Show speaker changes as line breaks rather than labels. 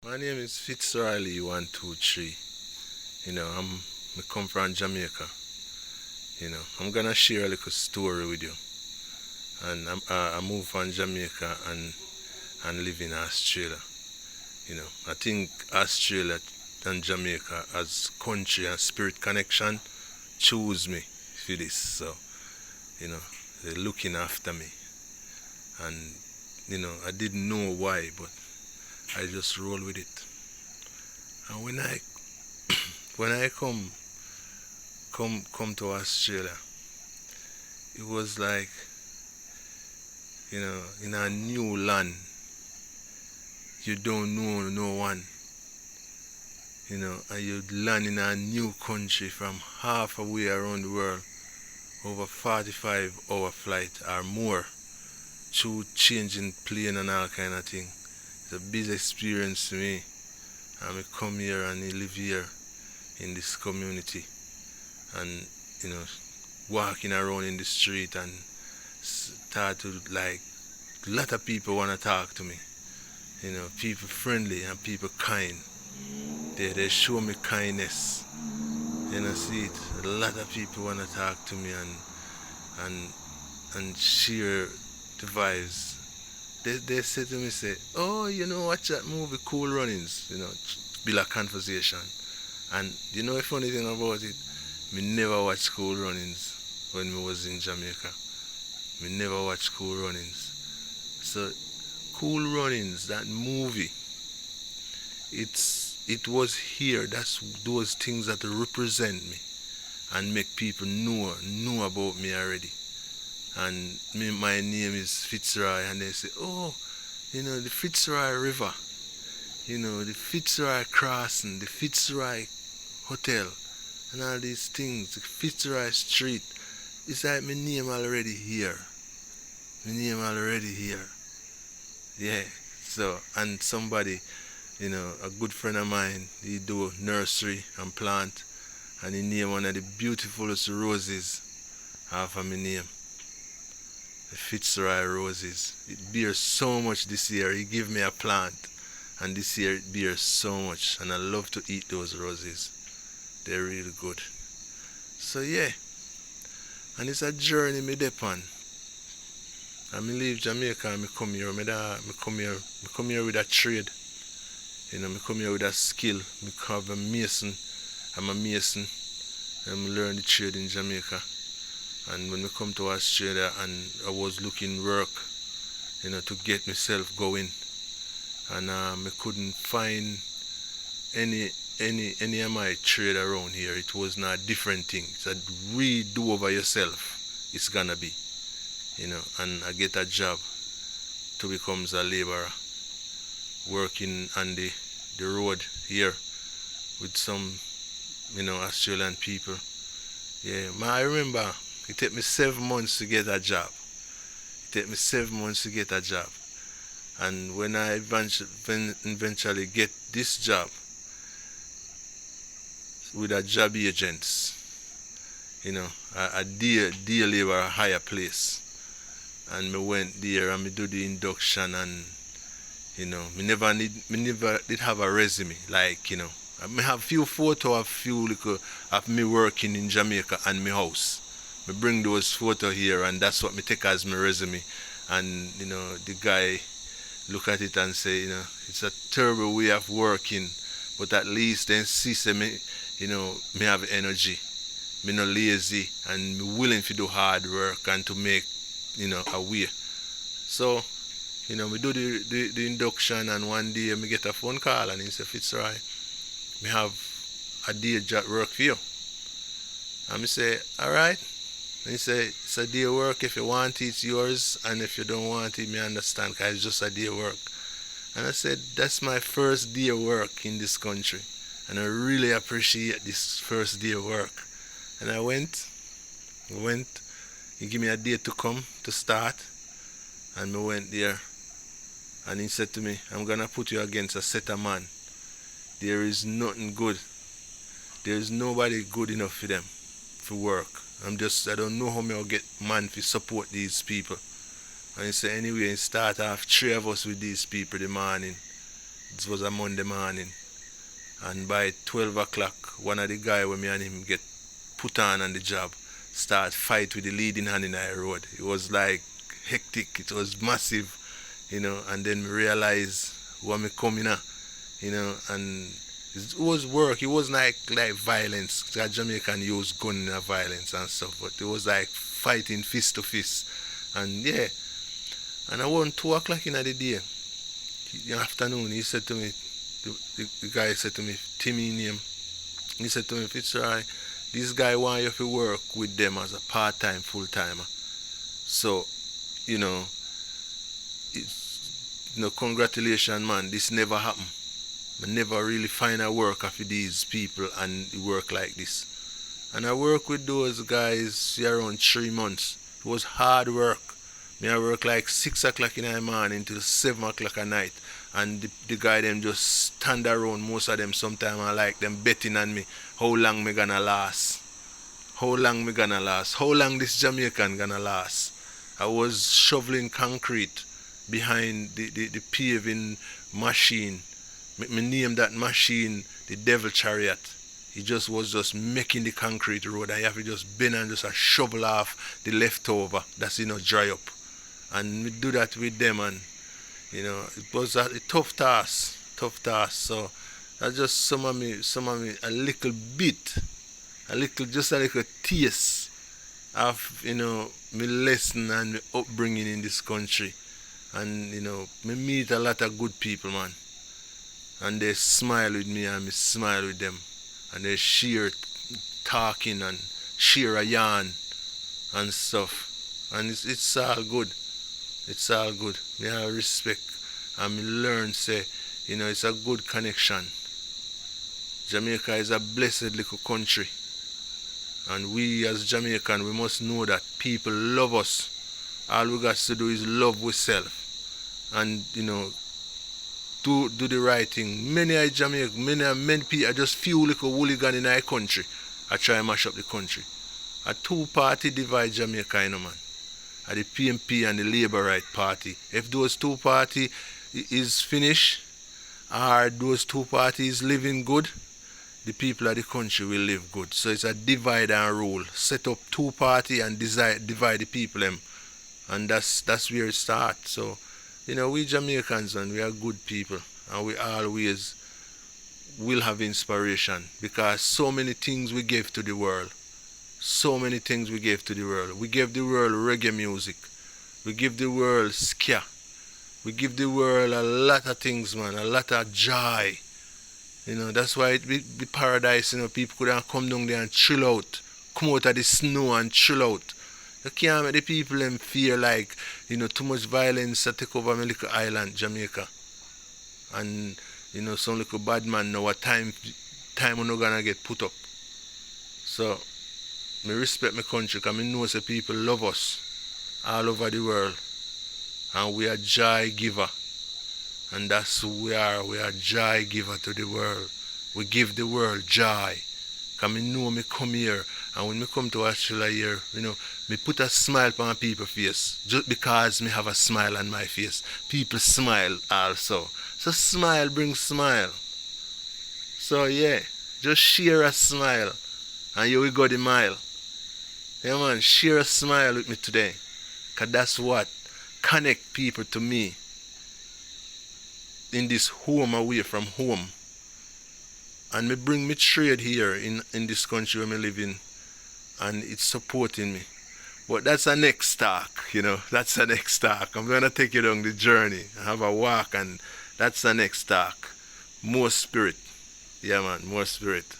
My name is Fitzroy Lee 123. I come from Jamaica. I'm gonna share a little story with you. I moved from Jamaica and live in Australia. I think Australia and Jamaica as country and spirit connection choose me for this. So, you know, they're looking after me. And, I didn't know why, but I just roll with it. And when I come to Australia, it was like, in a new land, you don't know no one, and you land in a new country from half a way around the world, over 45-hour flight or more, through changing plane and all kind of thing. It's a big experience to me. And I come here and I live here in this community, and walking around in the street and start to like a lot of people want to talk to me. People friendly and people kind. They show me kindness. See it. A lot of people want to talk to me and and share the vibes. They say to me, say, oh, watch that movie, Cool Runnings. Build a conversation. And the funny thing about it, me never watch Cool Runnings when we was in Jamaica. Me never watch Cool Runnings. So Cool Runnings, that movie, it was here. That's those things that represent me and make people know about me already. And my name is Fitzroy, and they say, oh, the Fitzroy River, the Fitzroy Crossing, the Fitzroy Hotel, and all these things, the Fitzroy Street. It's like my name already here. My name already here. Yeah. So, and somebody, a good friend of mine, he do nursery and plant, and he named one of the beautifulest roses after my name. The Fitzroy roses. It bears so much this year. He gave me a plant, and this year it bears so much, and I love to eat those roses. They're really good. So yeah, and it's a journey me depend. I leave Jamaica and I come here. I come here with a trade. I come here with a skill. I have a mason. I'm a mason. And I learn the trade in Jamaica. And when I come to Australia and I was looking work, to get myself going, and I couldn't find any of my trade around here. It was not a different thing. It's a redo over yourself. It's gonna be, and I get a job to become a laborer, working on the road here with some, Australian people. Yeah, I remember it took me 7 months to get a job. It took me 7 months to get a job. And when I eventually get this job with a job agents, a day labor a higher place. And me went there and me do the induction, and me never did have a resume. Like, I may have few photo of few little of me working in Jamaica and my house. Me bring those photo here, and that's what me take as my resume. And the guy look at it and say, it's a terrible way of working, but at least then see say me, me have energy, me no lazy, and me willing to do hard work and to make, a way. So, we do the induction, and one day me get a phone call and he say, Fitzroy, me have a day job work for you. And me say, alright. And he say, it's a day work. If you want it, it's yours, and if you don't want it, me understand, because it's just a day work. And I said, that's my first day of work in this country, and I really appreciate this first day of work. And I went, he gave me a day to come, to start, and I went there, and he said to me, I'm gonna put you against a set of man. There is nothing good. There is nobody good enough for them, for work. I don't know how I'll get man to support these people. And he said, anyway, start off 3 of us with these people the morning. It was a Monday morning. And by 12 o'clock, one of the guy when me and him get put on the job, start fight with the leading hand in the road. It was like hectic. It was massive, and then me realize what me coming at, and it was work. It was like violence. Jamaican use gun in violence and stuff, but it was like fighting fist to fist. And yeah, and around 2 o'clock in the day, in the afternoon, he said to me, the guy said to me, Timmy name, he said to me, Fitzroy, this guy want you to work with them as a part-time, full-timer. So, congratulations, man, this never happened. I never really find a work for these people and work like this. And I work with those guys around 3 months. It was hard work. I work like 6 o'clock in the morning till 7 o'clock at night. And the guy them just stand around, most of them sometimes I like them betting on me. How long me gonna last? How long me gonna last? How long this Jamaican gonna last? I was shoveling concrete behind the paving machine. Me name that machine the devil chariot. He just was just making the concrete road. I have to just bend and just a shovel off the leftover that's dry up. And we do that with them, and it was a tough task. So that's just some of me a little bit, just a little taste of my lesson and my upbringing in this country. And me meet a lot of good people, man, and they smile with me and me smile with them, and they share talking and share a yarn and stuff, and it's all good. It's all good. Me have respect and me learn say, it's a good connection. Jamaica is a blessed little country. And we as Jamaican, we must know that people love us. All we got to do is love ourselves. And, do the right thing. Many people are just few little hooligan in our country. I try to mash up the country. A two-party divide Jamaica, man. At the PMP and the Labour Right Party. If those two parties is finished, or those two parties living good, the people of the country will live good. So it's a divide and rule. Set up two parties and divide the people them. And that's where it starts. So, we Jamaicans, and we are good people, and we always will have inspiration, because so many things we give to the world. So many things we gave to the world. We gave the world reggae music. We give the world ska. We give the world a lot of things, man. A lot of joy. That's why it be paradise. People could come down there and chill out. Come out of the snow and chill out. You can't make the people them fear like, too much violence to take over my little island, Jamaica. And, some little bad man know what time we're not gonna get put up. So, I respect my country, because I know that people love us all over the world. And we are joy giver. And that's who we are. We are joy giver to the world. We give the world joy. Because I know me come here, and when I come to Australia here, me put a smile on people's face. Just because me have a smile on my face. People smile also. So smile brings smile. So yeah, just share a smile, and you will go the mile. Yeah, man, share a smile with me today. Because that's what connect people to me in this home away from home. And me bring me trade here in this country where me live in. And it's supporting me. But that's a next talk, That's a next talk. I'm going to take you down the journey. Have a walk, and that's the next talk. More spirit. Yeah, man, more spirit.